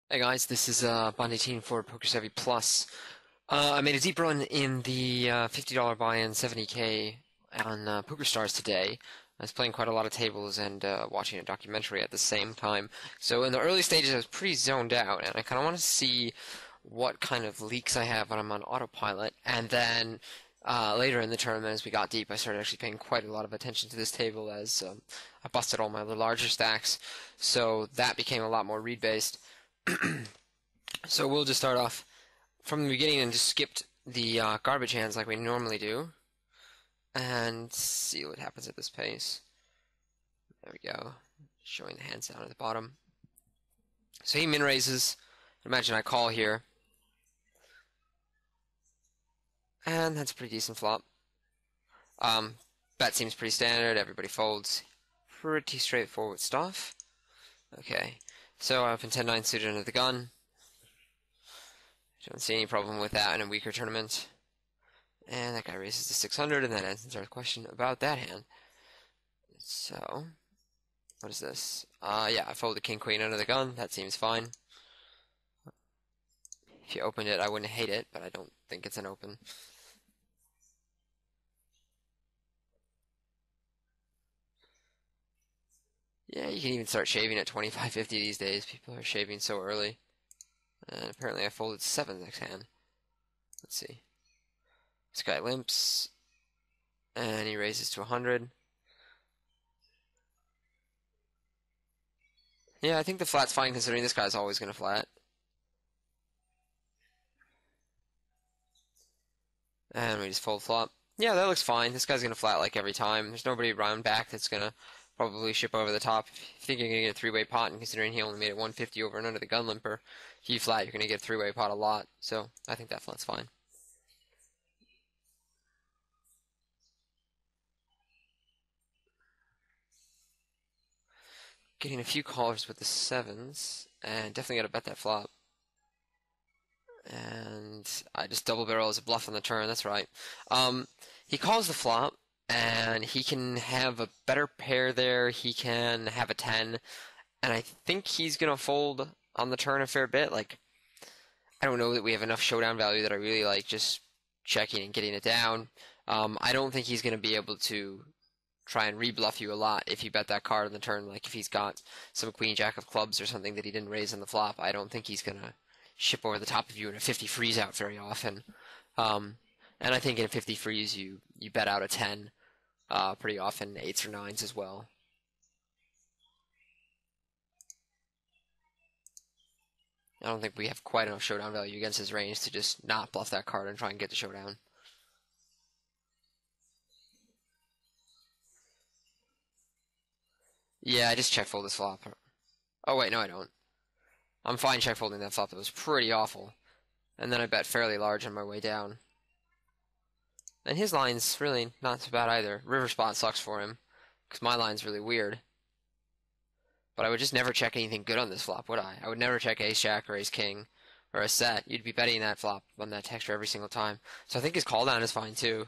Hey guys, this is Bond18 for PokerStove Plus. I made a deep run in the $50 buy-in 70K on PokerStars today. I was playing quite a lot of tables and watching a documentary at the same time. So in the early stages, I was pretty zoned out, and I kind of want to see what kind of leaks I have when I'm on autopilot. And then later in the tournament, as we got deep, I started actually paying quite a lot of attention to this table as I busted all my larger stacks. So that became a lot more read-based. So we'll just start off from the beginning and just skipped the garbage hands like we normally do, and see what happens at this pace. There we go, showing the hands down at the bottom. So he min raises. Imagine I call here, and that's a pretty decent flop. Bet seems pretty standard. Everybody folds. Pretty straightforward stuff. Okay, so I open 10-9 suited under the gun. Don't see any problem with that in a weaker tournament. And that guy raises to 600, and that answers our question about that hand. So, what is this? Yeah, I fold the king queen under the gun. That seems fine. If you opened it, I wouldn't hate it, but I don't think it's an open. Yeah, you can even start shaving at 25-50 these days. People are shaving so early. And apparently I folded 7 next hand. Let's see. This guy limps. And he raises to 100. Yeah, I think the flat's fine considering this guy's always going to flat. And we just fold flop. Yeah, that looks fine. This guy's going to flat like every time. There's nobody round back that's going to probably ship over the top. If you think you're going to get a three-way pot, and considering he only made it 150 over and under the gun limper, if you flat, you're going to get a three-way pot a lot. So I think that flat's fine. Getting a few callers with the sevens, and definitely got to bet that flop. And I just double barrel as a bluff on the turn, that's right. He calls the flop, and he can have a better pair there. He can have a 10, and I think he's going to fold on the turn a fair bit. Like, I don't know that we have enough showdown value that I really like just checking and getting it down. I don't think he's going to be able to try and rebluff you a lot if you bet that card on the turn. Like if he's got some queen jack of clubs or something that he didn't raise on the flop, I don't think he's going to ship over the top of you in a 50 freeze out very often. And I think in a 50 freeze you bet out a 10 pretty often, 8s or 9s as well. I don't think we have quite enough showdown value against his range to just not bluff that card and try and get the showdown. Yeah, I just check fold this flop. Oh wait, no I don't. I'm fine check folding that flop. That was pretty awful. And then I bet fairly large on my way down. And his line's really not so bad either. River spot sucks for him, because my line's really weird. But I would just never check anything good on this flop, would I? I would never check ace-jack or ace-king or a set. You'd be betting that flop on that texture every single time. So I think his call down is fine too.